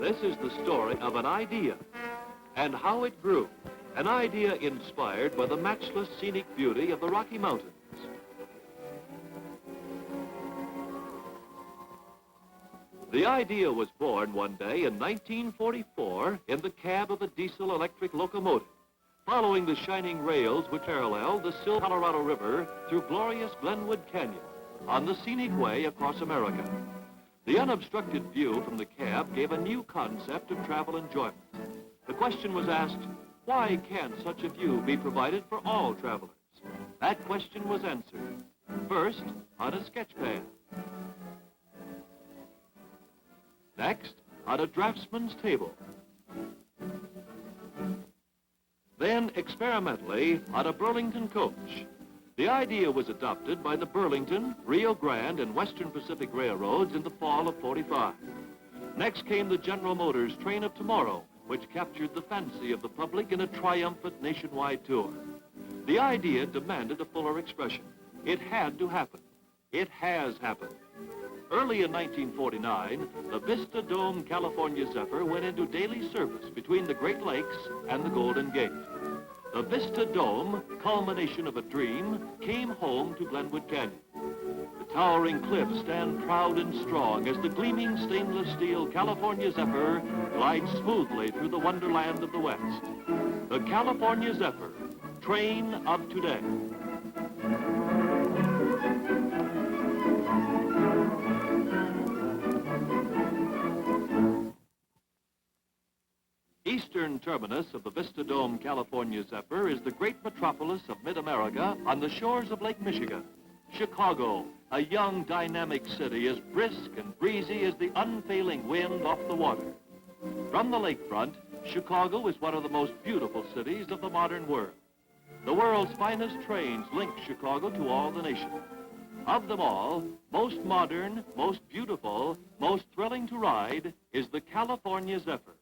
This is the story of an idea and how it grew. An idea inspired by the matchless scenic beauty of the Rocky Mountains. The idea was born one day in 1944 in the cab of a diesel-electric locomotive, following the shining rails which paralleled the still Colorado River through glorious Glenwood Canyon on the scenic way across America. The unobstructed view from the cab gave a new concept of travel enjoyment. The question was asked, why can't such a view be provided for all travelers? That question was answered, first on a sketch pad, next on a draftsman's table, then experimentally on a Burlington coach. The idea was adopted by the Burlington, Rio Grande, and Western Pacific Railroads in the fall of '45. Next came the General Motors Train of Tomorrow, which captured the fancy of the public in a triumphant nationwide tour. The idea demanded a fuller expression. It had to happen. It has happened. Early in 1949, the Vista Dome California Zephyr went into daily service between the Great Lakes and the Golden Gate. The Vista Dome, culmination of a dream, came home to Glenwood Canyon. The towering cliffs stand proud and strong as the gleaming stainless steel California Zephyr glides smoothly through the wonderland of the West. The California Zephyr, train of today. Eastern terminus of the Vista Dome California Zephyr is the great metropolis of mid-America on the shores of Lake Michigan. Chicago, a young, dynamic city as brisk and breezy as the unfailing wind off the water. From the lakefront, Chicago is one of the most beautiful cities of the modern world. The world's finest trains link Chicago to all the nation. Of them all, most modern, most beautiful, most thrilling to ride is the California Zephyr.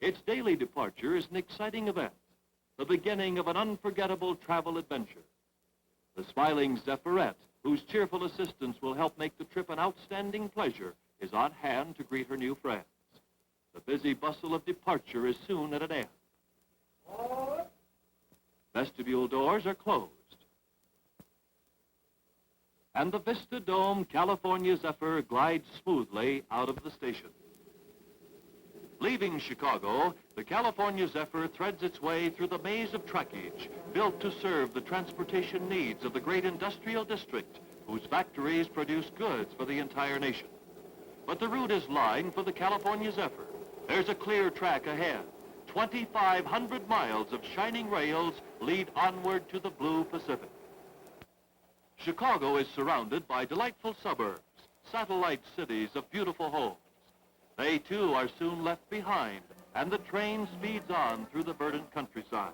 Its daily departure is an exciting event, the beginning of an unforgettable travel adventure. The smiling Zephyrette, whose cheerful assistance will help make the trip an outstanding pleasure, is on hand to greet her new friends. The busy bustle of departure is soon at an end. Vestibule doors are closed. And the Vista Dome California Zephyr glides smoothly out of the station. Leaving Chicago, the California Zephyr threads its way through the maze of trackage built to serve the transportation needs of the great industrial district whose factories produce goods for the entire nation. But the route is lined for the California Zephyr. There's a clear track ahead. 2,500 miles of shining rails lead onward to the blue Pacific. Chicago is surrounded by delightful suburbs, satellite cities of beautiful homes. They, too, are soon left behind, and the train speeds on through the verdant countryside.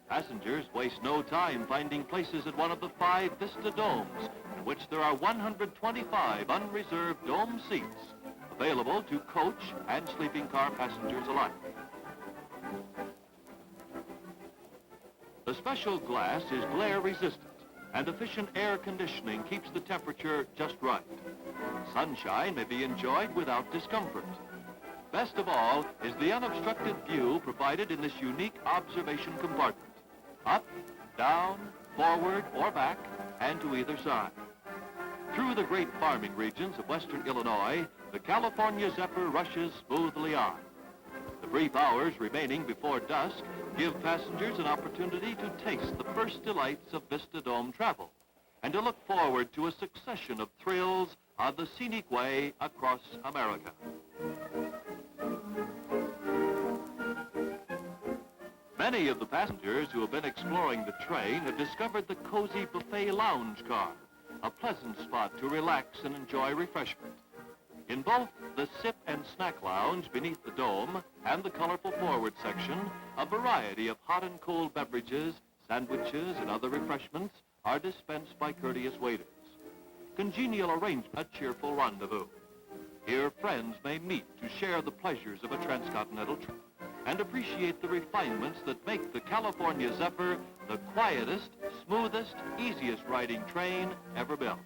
Passengers waste no time finding places at one of the 5 Vista Domes, in which there are 125 unreserved dome seats, available to coach and sleeping car passengers alike. The special glass is glare resistant, and efficient air conditioning keeps the temperature just right. Sunshine may be enjoyed without discomfort. Best of all is the unobstructed view provided in this unique observation compartment. Up, down, forward or back, and to either side. Through the great farming regions of western Illinois, the California Zephyr rushes smoothly on. The brief hours remaining before dusk give passengers an opportunity to taste the first delights of Vista Dome travel and to look forward to a succession of thrills on the scenic way across America. Many of the passengers who have been exploring the train have discovered the cozy buffet lounge car, a pleasant spot to relax and enjoy refreshment. In both the sip and snack lounge beneath the dome and the colorful forward section, a variety of hot and cold beverages, sandwiches, and other refreshments are dispensed by courteous waiters. Congenial arrangement, a cheerful rendezvous. Here friends may meet to share the pleasures of a transcontinental trip and appreciate the refinements that make the California Zephyr the quietest, smoothest, easiest riding train ever built.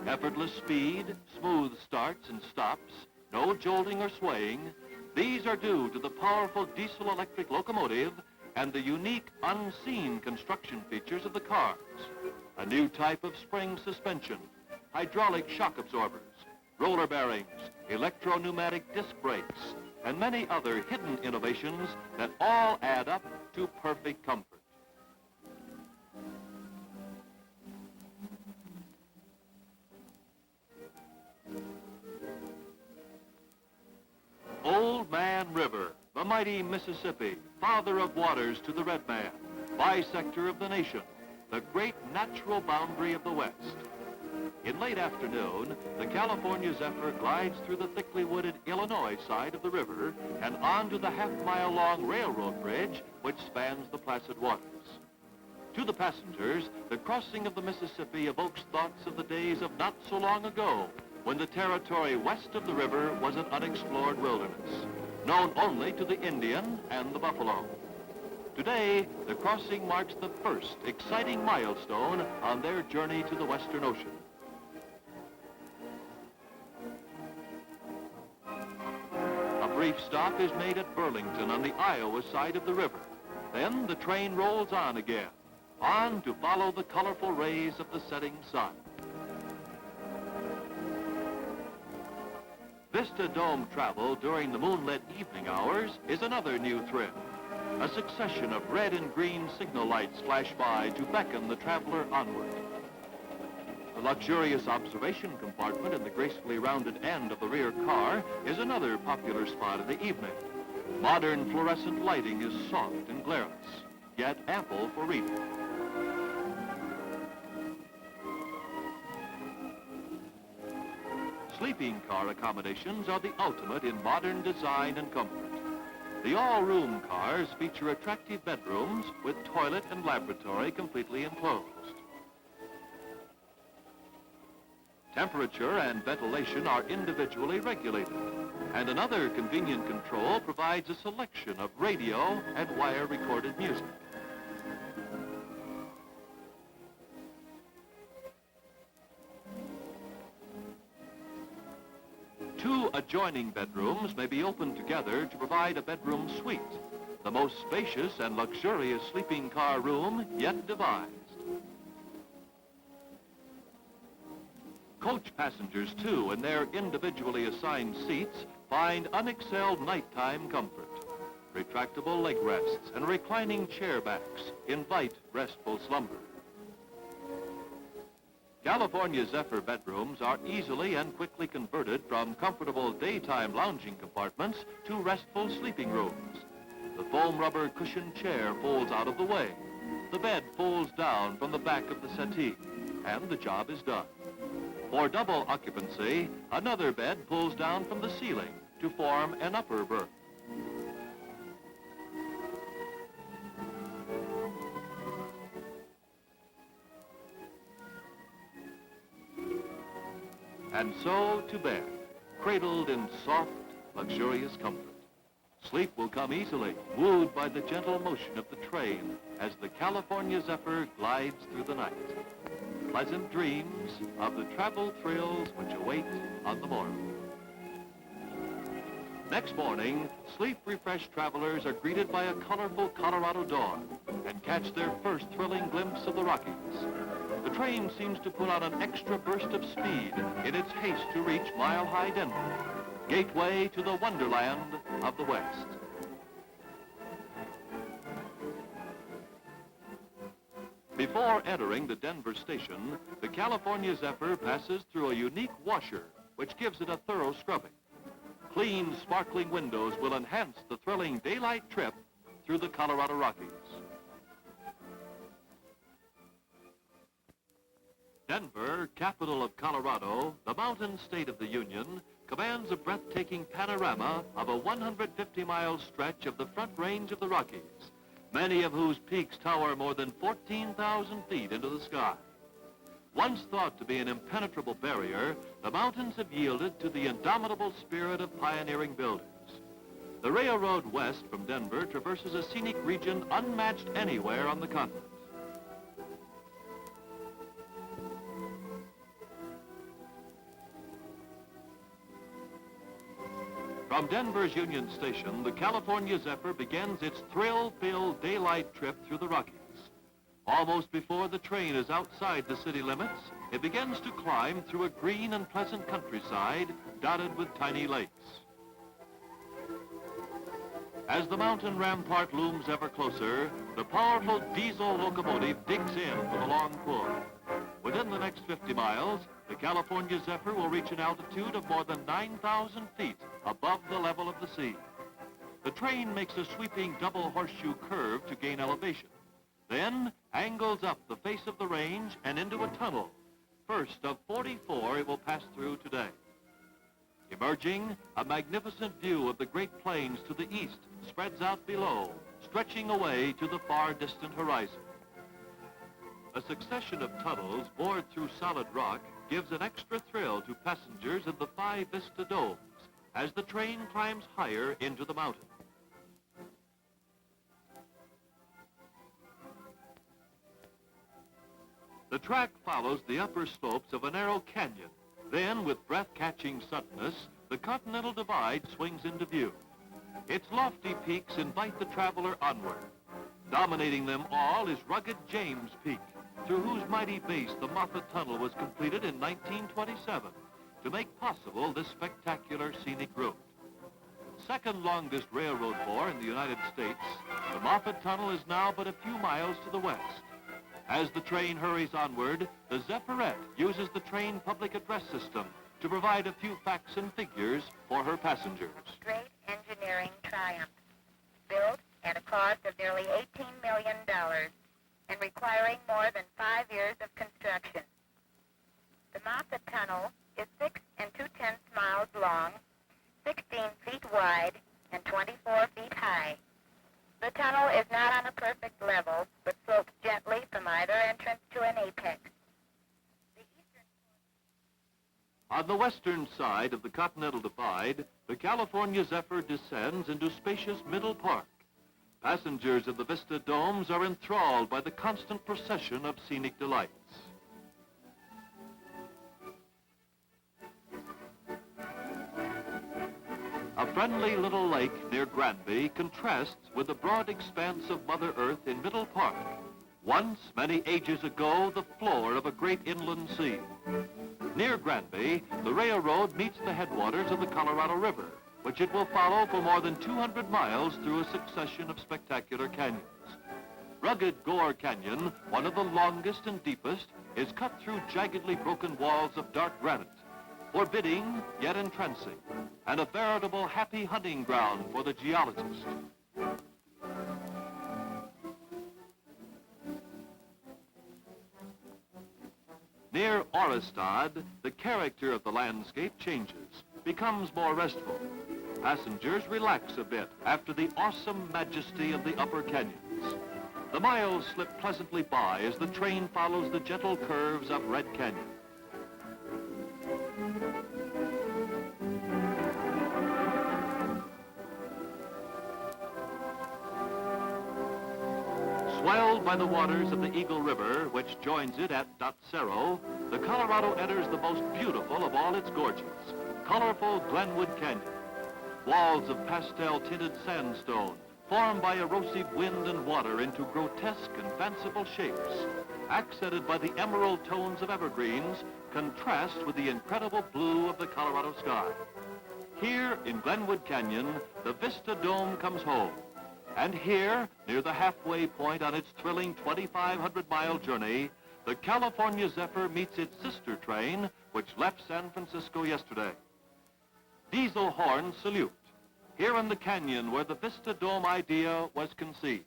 Effortless speed, smooth starts and stops, No jolting or swaying. These are due to the powerful diesel-electric locomotive and the unique unseen construction features of the cars. A new type of spring suspension, hydraulic shock absorbers, roller bearings, electro-pneumatic disc brakes, and many other hidden innovations that all add up to perfect comfort. Old Man River, the mighty Mississippi, father of waters to the red man, bisector of the nation, the great natural boundary of the West. In late afternoon, the California Zephyr glides through the thickly wooded Illinois side of the river and onto the half-mile-long railroad bridge which spans the placid waters. To the passengers, the crossing of the Mississippi evokes thoughts of the days of not so long ago, when the territory west of the river was an unexplored wilderness, known only to the Indian and the buffalo. Today, the crossing marks the first exciting milestone on their journey to the Western Ocean. A brief stop is made at Burlington on the Iowa side of the river. Then the train rolls on again, on to follow the colorful rays of the setting sun. Vista Dome travel during the moonlit evening hours is another new thrill. A succession of red and green signal lights flash by to beckon the traveler onward. The luxurious observation compartment in the gracefully rounded end of the rear car is another popular spot of the evening. Modern fluorescent lighting is soft and glarious, yet ample for reading. Sleeping car accommodations are the ultimate in modern design and comfort. The all-room cars feature attractive bedrooms with toilet and laboratory completely enclosed. Temperature and ventilation are individually regulated, and another convenient control provides a selection of radio and wire-recorded music. Two adjoining bedrooms may be opened together to provide a bedroom suite, the most spacious and luxurious sleeping car room yet devised. Coach passengers, too, in their individually assigned seats, find unexcelled nighttime comfort. Retractable leg rests and reclining chair backs invite restful slumber. California Zephyr bedrooms are easily and quickly converted from comfortable daytime lounging compartments to restful sleeping rooms. The foam rubber cushioned chair folds out of the way. The bed folds down from the back of the settee, and the job is done. For double occupancy, another bed pulls down from the ceiling to form an upper berth. And so to bed, cradled in soft, luxurious comfort. Sleep will come easily, wooed by the gentle motion of the train as the California Zephyr glides through the night. Pleasant dreams of the travel thrills which await on the morrow. Next morning, sleep-refreshed travelers are greeted by a colorful Colorado dawn and catch their first thrilling glimpse of the Rockies. The train seems to put on an extra burst of speed in its haste to reach mile-high Denver, gateway to the wonderland of the West. Before entering the Denver station, the California Zephyr passes through a unique washer, which gives it a thorough scrubbing. Clean, sparkling windows will enhance the thrilling daylight trip through the Colorado Rockies. Denver, capital of Colorado, the mountain state of the Union, commands a breathtaking panorama of a 150-mile stretch of the Front Range of the Rockies, many of whose peaks tower more than 14,000 feet into the sky. Once thought to be an impenetrable barrier, the mountains have yielded to the indomitable spirit of pioneering builders. The railroad west from Denver traverses a scenic region unmatched anywhere on the continent. From Denver's Union Station, the California Zephyr begins its thrill-filled daylight trip through the Rockies. Almost before the train is outside the city limits, it begins to climb through a green and pleasant countryside dotted with tiny lakes. As the mountain rampart looms ever closer, the powerful diesel locomotive digs in for the long pull. Within the next 50 miles, the California Zephyr will reach an altitude of more than 9,000 feet above the level of the sea. The train makes a sweeping double horseshoe curve to gain elevation, then angles up the face of the range and into a tunnel, first of 44 it will pass through today. Emerging, a magnificent view of the Great Plains to the east spreads out below, stretching away to the far distant horizon. A succession of tunnels bored through solid rock gives an extra thrill to passengers in the 5 vista domes as the train climbs higher into the mountain. The track follows the upper slopes of a narrow canyon. Then, with breath-catching suddenness, the Continental Divide swings into view. Its lofty peaks invite the traveler onward. Dominating them all is rugged James Peak, through whose mighty base the Moffett Tunnel was completed in 1927 to make possible this spectacular scenic route. Second longest railroad bore in the United States, the Moffett Tunnel is now but a few miles to the west. As the train hurries onward, the Zephyrette uses the train public address system to provide a few facts and figures for her passengers. Great engineering triumph, built at a cost of nearly $18 million and requiring more than 5 years of construction. The Moffett Tunnel is 6 2/10 miles long, 16 feet wide, and 24 feet high. The tunnel is not on a perfect level, but slopes gently from either entrance to an apex. On the western side of the Continental Divide, the California Zephyr descends into spacious Middle Park. Passengers of the Vista Domes are enthralled by the constant procession of scenic delights. A friendly little lake near Granby contrasts with the broad expanse of Mother Earth in Middle Park, once, many ages ago, the floor of a great inland sea. Near Granby, the railroad meets the headwaters of the Colorado River, which it will follow for more than 200 miles through a succession of spectacular canyons. Rugged Gore Canyon, one of the longest and deepest, is cut through jaggedly broken walls of dark granite, forbidding yet entrancing, and a veritable happy hunting ground for the geologist. Near Orestad, the character of the landscape changes, becomes more restful. Passengers relax a bit after the awesome majesty of the upper canyons. The miles slip pleasantly by as the train follows the gentle curves of Red Canyon. Swelled by the waters of the Eagle River, which joins it at Cerro, the Colorado enters the most beautiful of all its gorges, colorful Glenwood Canyon. Walls of pastel-tinted sandstone, formed by erosive wind and water into grotesque and fanciful shapes, accented by the emerald tones of evergreens, contrast with the incredible blue of the Colorado sky. Here in Glenwood Canyon, the Vista Dome comes home. And here, near the halfway point on its thrilling 2,500-mile journey, the California Zephyr meets its sister train, which left San Francisco yesterday. Diesel horns salute, here in the canyon where the Vista Dome idea was conceived.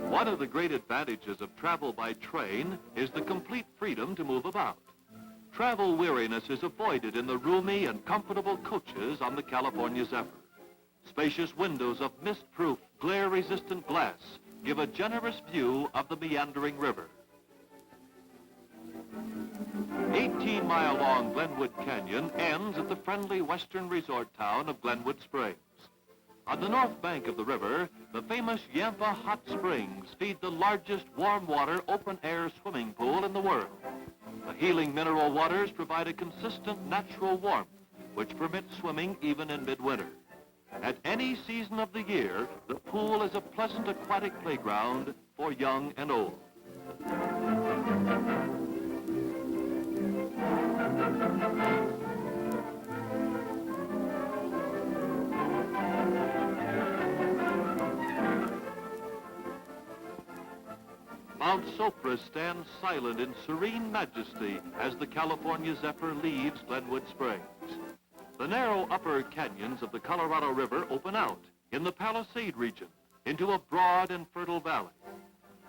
One of the great advantages of travel by train is the complete freedom to move about. Travel weariness is avoided in the roomy and comfortable coaches on the California Zephyr. Spacious windows of mist-proof, glare-resistant glass give a generous view of the meandering river. 8 18-mile-long Glenwood Canyon ends at the friendly western resort town of Glenwood Springs. On the north bank of the river, the famous Yampa Hot Springs feed the largest warm-water open-air swimming pool in the world. The healing mineral waters provide a consistent natural warmth, which permits swimming even in midwinter. At any season of the year, the pool is a pleasant aquatic playground for young and old. Mount Sopris stands silent in serene majesty as the California Zephyr leaves Glenwood Springs. The narrow upper canyons of the Colorado River open out in the Palisade region into a broad and fertile valley.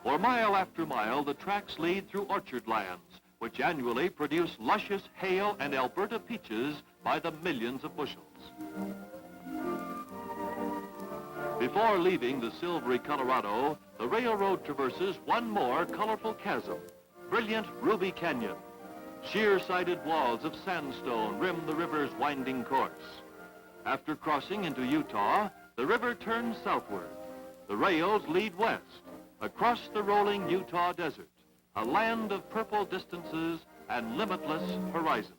For mile after mile, the tracks lead through orchard lands, which annually produce luscious Hale and Alberta peaches by the millions of bushels. Before leaving the silvery Colorado, the railroad traverses one more colorful chasm, brilliant Ruby Canyon. Sheer-sided walls of sandstone rim the river's winding course. After crossing into Utah, the river turns southward. The rails lead west, across the rolling Utah desert, a land of purple distances and limitless horizons.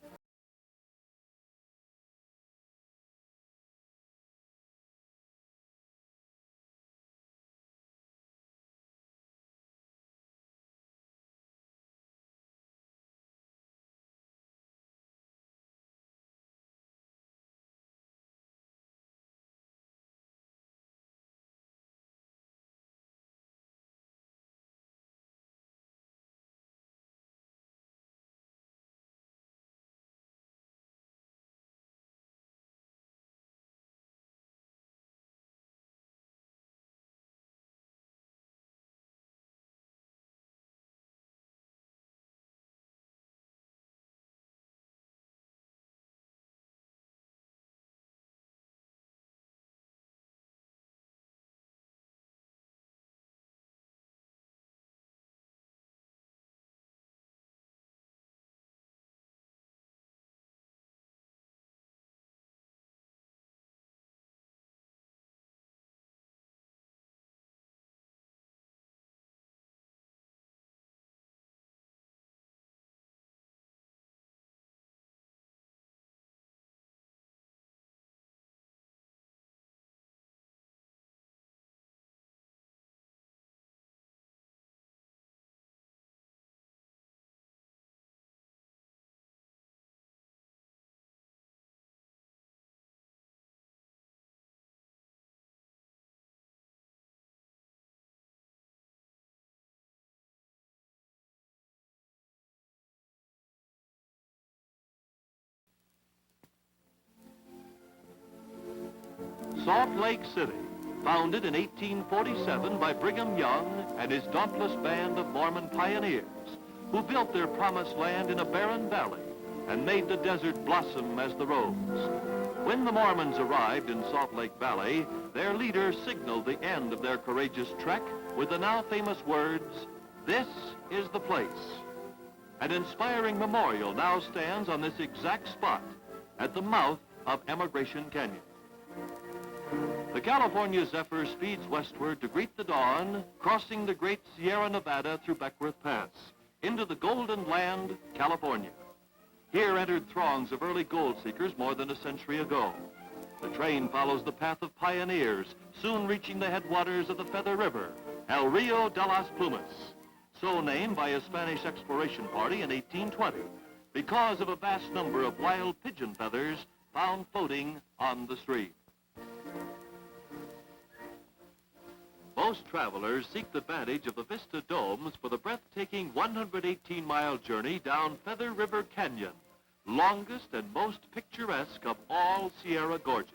Salt Lake City, founded in 1847 by Brigham Young and his dauntless band of Mormon pioneers, who built their promised land in a barren valley and made the desert blossom as the rose. When the Mormons arrived in Salt Lake Valley, their leader signaled the end of their courageous trek with the now famous words, "This is the place." An inspiring memorial now stands on this exact spot at the mouth of Emigration Canyon. The California Zephyr speeds westward to greet the dawn, crossing the great Sierra Nevada through Beckworth Pass, into the golden land, California. Here entered throngs of early gold seekers more than a century ago. The train follows the path of pioneers, soon reaching the headwaters of the Feather River, El Rio de las Plumas, so named by a Spanish exploration party in 1820, because of a vast number of wild pigeon feathers found floating on the stream. Most travelers seek the advantage of the Vista Domes for the breathtaking 118-mile journey down Feather River Canyon, longest and most picturesque of all Sierra Gorges.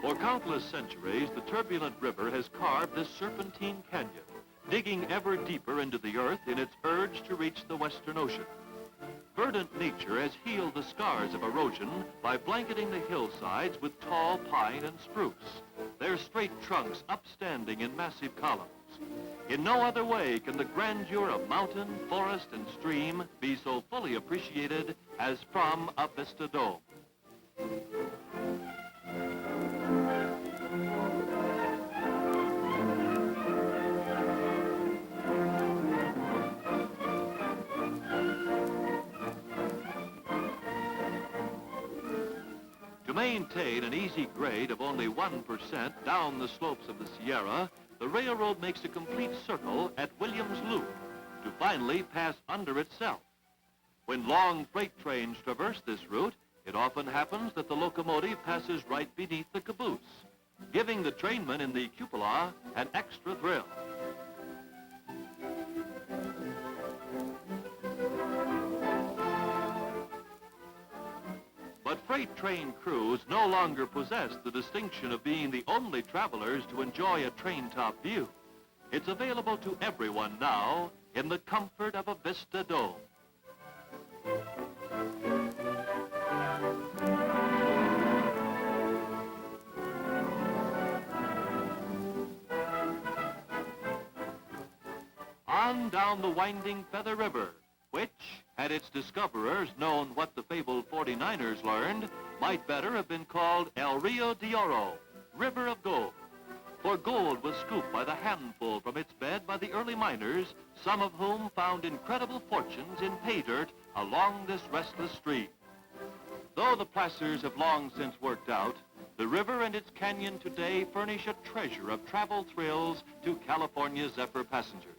For countless centuries, the turbulent river has carved this serpentine canyon, digging ever deeper into the earth in its urge to reach the Western Ocean. Verdant nature has healed the scars of erosion by blanketing the hillsides with tall pine and spruce, their straight trunks upstanding in massive columns. In no other way can the grandeur of mountain, forest, and stream be so fully appreciated as from a vista dome. To maintain an easy grade of only 1% down the slopes of the Sierra, the railroad makes a complete circle at Williams Loop to finally pass under itself. When long freight trains traverse this route, it often happens that the locomotive passes right beneath the caboose, giving the trainman in the cupola an extra thrill. But freight train crews no longer possess the distinction of being the only travelers to enjoy a train top view. It's available to everyone now in the comfort of a vista dome. On down the winding Feather River, which, had its discoverers known what the fabled 49ers learned, might better have been called El Rio de Oro, River of Gold. For gold was scooped by the handful from its bed by the early miners, some of whom found incredible fortunes in pay dirt along this restless stream. Though the placers have long since worked out, the river and its canyon today furnish a treasure of travel thrills to California Zephyr passengers.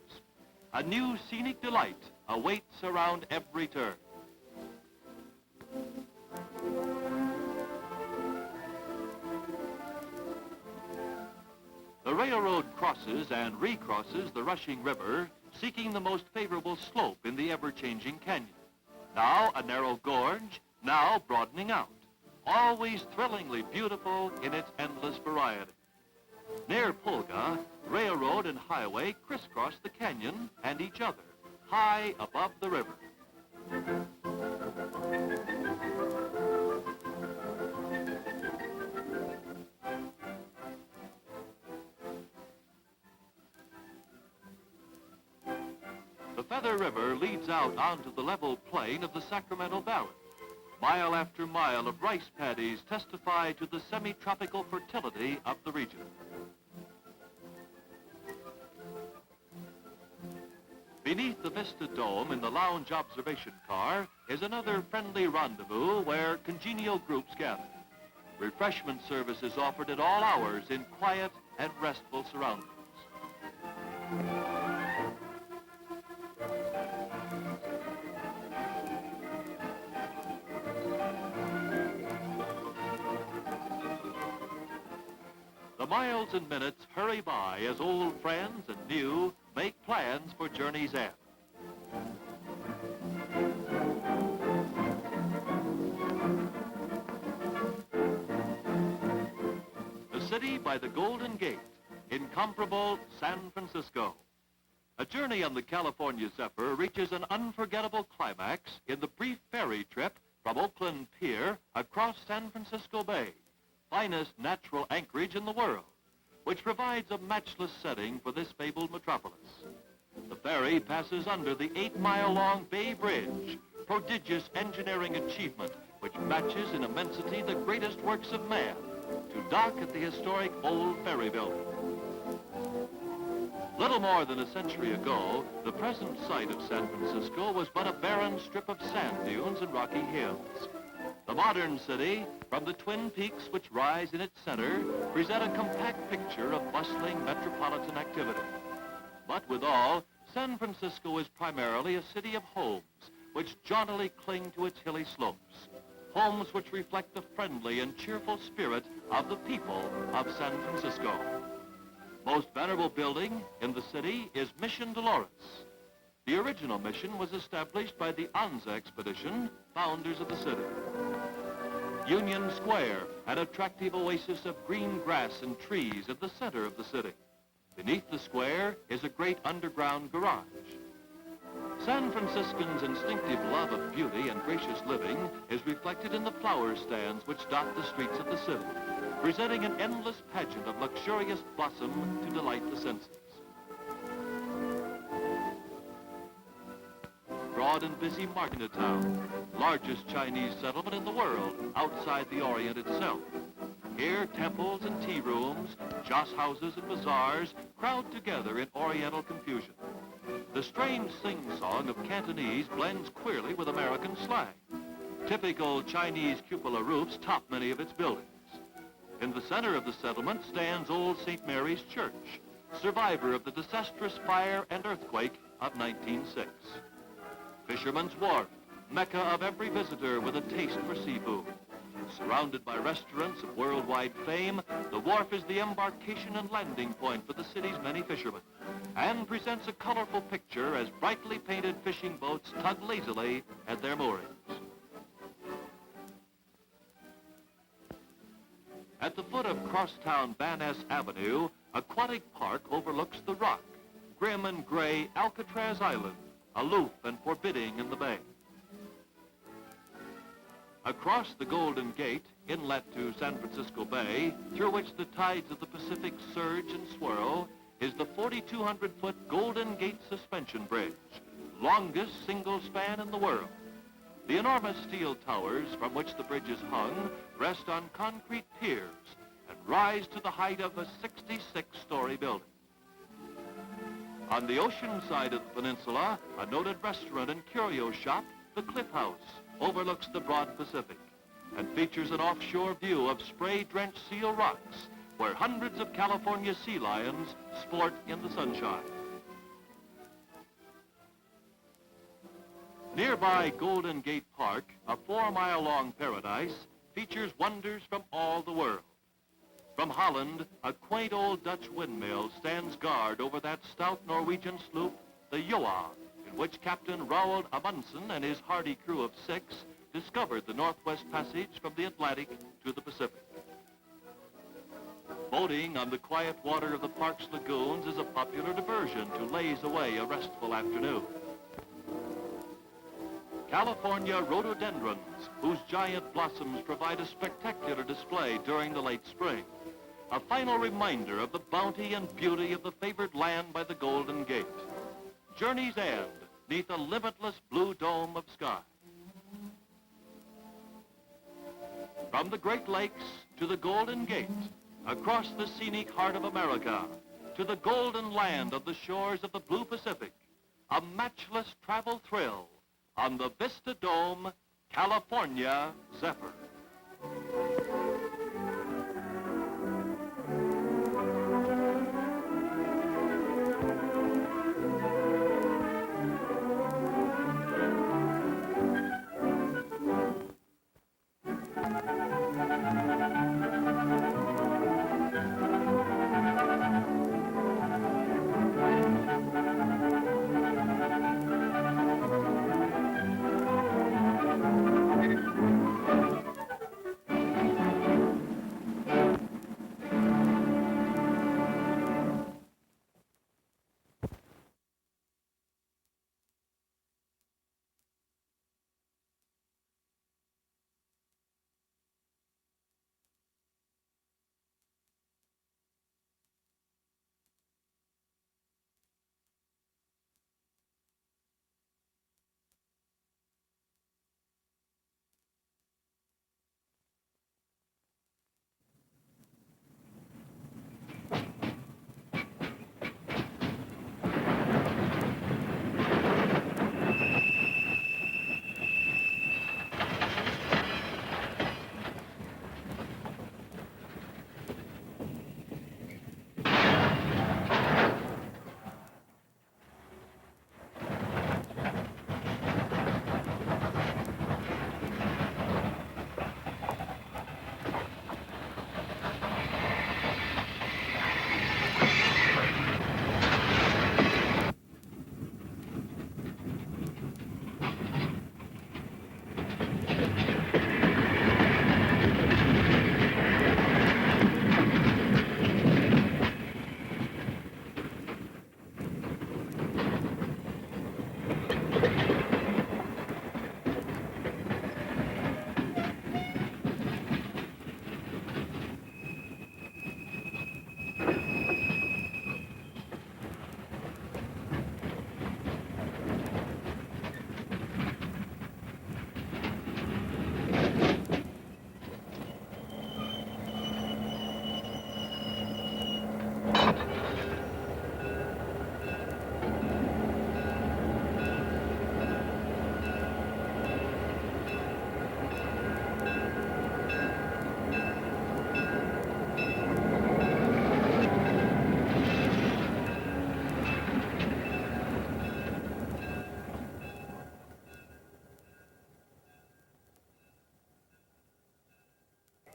A new scenic delight awaits around every turn. The railroad crosses and recrosses the rushing river, seeking the most favorable slope in the ever-changing canyon. Now a narrow gorge, now broadening out, always thrillingly beautiful in its endless variety. Near Pulga, railroad and highway crisscross the canyon and each other, high above the river. The Feather River leads out onto the level plain of the Sacramento Valley. Mile after mile of rice paddies testify to the semi-tropical fertility of the region. Beneath the Vista Dome in the lounge observation car is another friendly rendezvous where congenial groups gather. Refreshment service is offered at all hours in quiet and restful surroundings. The miles and minutes hurry by as old friends and new make plans for journey's end. The city by the Golden Gate, incomparable San Francisco. A journey on the California Zephyr reaches an unforgettable climax in the brief ferry trip from Oakland Pier across San Francisco Bay, finest natural anchorage in the world, which provides a matchless setting for this fabled metropolis. The ferry passes under the 8-mile-long Bay Bridge, prodigious engineering achievement which matches in immensity the greatest works of man, to dock at the historic Old Ferry Building. Little more than a century ago, the present site of San Francisco was but a barren strip of sand dunes and rocky hills. The modern city, from the twin peaks which rise in its center, present a compact picture of bustling metropolitan activity. But withal, San Francisco is primarily a city of homes which jauntily cling to its hilly slopes. Homes which reflect the friendly and cheerful spirit of the people of San Francisco. Most venerable building in the city is Mission Dolores. The original mission was established by the Anza expedition, founders of the city. Union Square, an attractive oasis of green grass and trees at the center of the city. Beneath the square is a great underground garage. San Franciscans' instinctive love of beauty and gracious living is reflected in the flower stands which dot the streets of the city, presenting an endless pageant of luxurious blossom to delight the senses. Broad and busy Martinetown, largest Chinese settlement in the world outside the Orient itself. Here, temples and tea rooms, joss houses and bazaars crowd together in Oriental confusion. The strange sing-song of Cantonese blends queerly with American slang. Typical Chinese cupola roofs top many of its buildings. In the center of the settlement stands Old St. Mary's Church, survivor of the disastrous fire and earthquake of 1906. Fisherman's Wharf, mecca of every visitor with a taste for seafood. Surrounded by restaurants of worldwide fame, the wharf is the embarkation and landing point for the city's many fishermen, and presents a colorful picture as brightly painted fishing boats tug lazily at their moorings. At the foot of crosstown Van Ness Avenue, Aquatic Park overlooks the Rock, grim and gray Alcatraz Island, aloof and forbidding in the bay. Across the Golden Gate, inlet to San Francisco Bay, through which the tides of the Pacific surge and swirl, is the 4,200-foot Golden Gate Suspension Bridge, longest single span in the world. The enormous steel towers from which the bridge is hung rest on concrete piers and rise to the height of a 66-story building. On the ocean side of the peninsula, a noted restaurant and curio shop, the Cliff House, overlooks the broad Pacific and features an offshore view of spray-drenched seal rocks where hundreds of California sea lions sport in the sunshine. Nearby Golden Gate Park, a 4-mile-long paradise, features wonders from all the world. From Holland, a quaint old Dutch windmill stands guard over that stout Norwegian sloop, the Joa, in which Captain Roald Amundsen and his hardy crew of 6 discovered the Northwest Passage from the Atlantic to the Pacific. Boating on the quiet water of the park's lagoons is a popular diversion to laze away a restful afternoon. California rhododendrons, whose giant blossoms provide a spectacular display during the late spring. A final reminder of the bounty and beauty of the favored land by the Golden Gate. Journey's end, 'neath a limitless blue dome of sky. From the Great Lakes to the Golden Gate, across the scenic heart of America, to the golden land of the shores of the blue Pacific, a matchless travel thrill on the Vista Dome California Zephyr.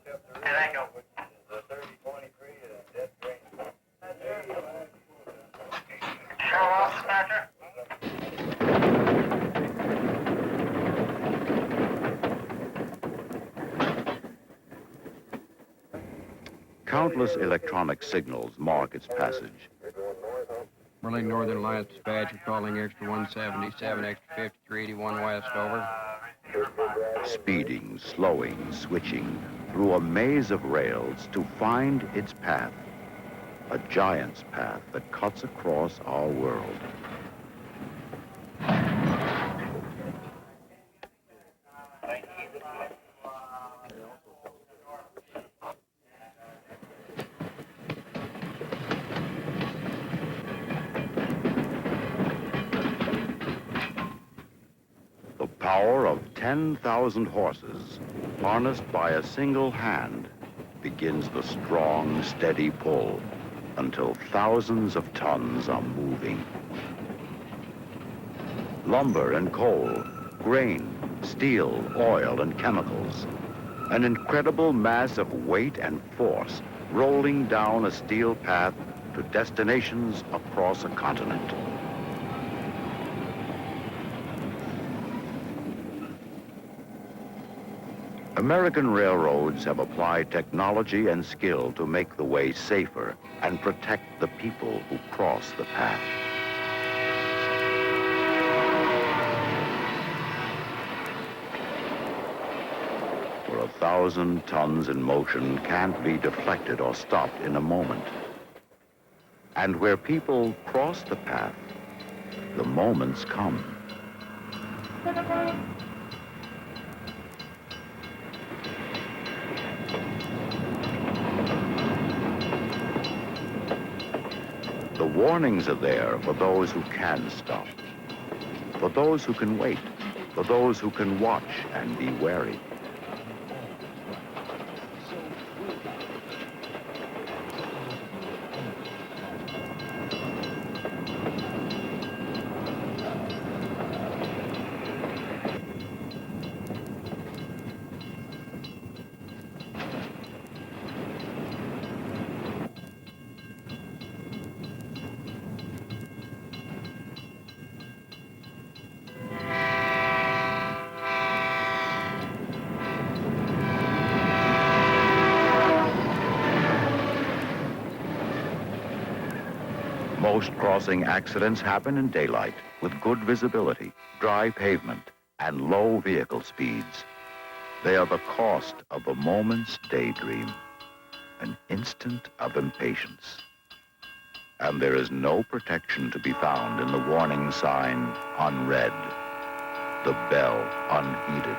And I know. The 3023 dead green. Show off, Smasher. Countless electronic signals mark its passage. Berlin Northern Alliance Dispatch, you're calling extra 177, extra 5381 west, over. Speeding, slowing, switching through a maze of rails to find its path. A giant's path that cuts across our world. The power of 10,000 horses, harnessed by a single hand, begins the strong, steady pull until thousands of tons are moving. Lumber and coal, grain, steel, oil, and chemicals. An incredible mass of weight and force rolling down a steel path to destinations across a continent. American railroads have applied technology and skill to make the way safer and protect the people who cross the path. For 1,000 tons in motion can't be deflected or stopped in a moment. And where people cross the path, the moments come. The warnings are there for those who can stop, for those who can wait, for those who can watch and be wary. Most crossing accidents happen in daylight with good visibility, dry pavement, and low vehicle speeds. They are the cost of a moment's daydream, an instant of impatience. And there is no protection to be found in the warning sign unread, the bell unheeded.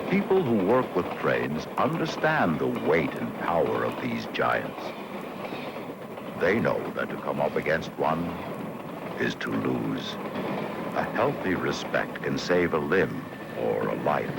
People who work with trains understand the weight and power of these giants. They know that to come up against one is to lose. A healthy respect can save a limb or a life.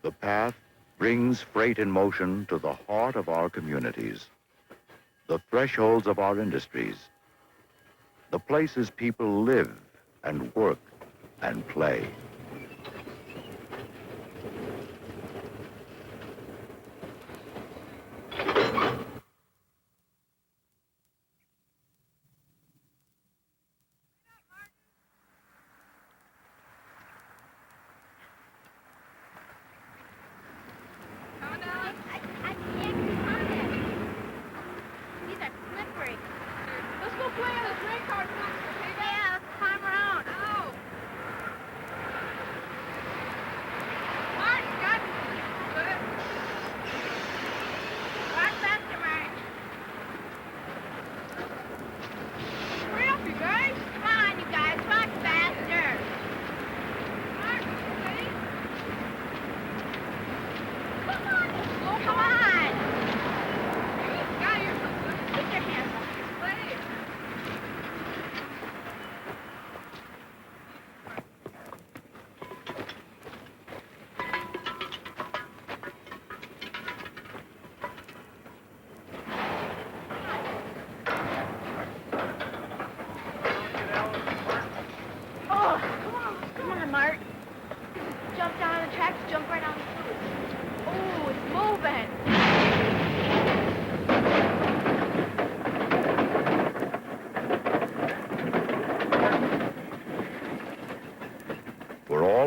The path brings freight in motion to the heart of our communities, the thresholds of our industries, the places people live and work and play.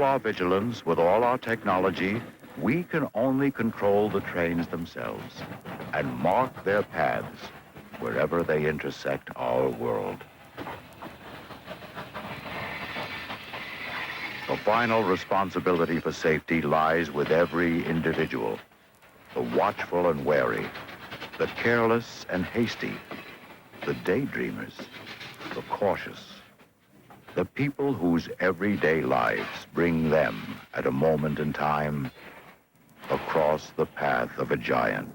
Our vigilance, with all our technology, we can only control the trains themselves and mark their paths wherever they intersect our world. The final responsibility for safety lies with every individual, the watchful and wary, the careless and hasty, the daydreamers, the cautious. The people whose everyday lives bring them, at a moment in time, across the path of a giant.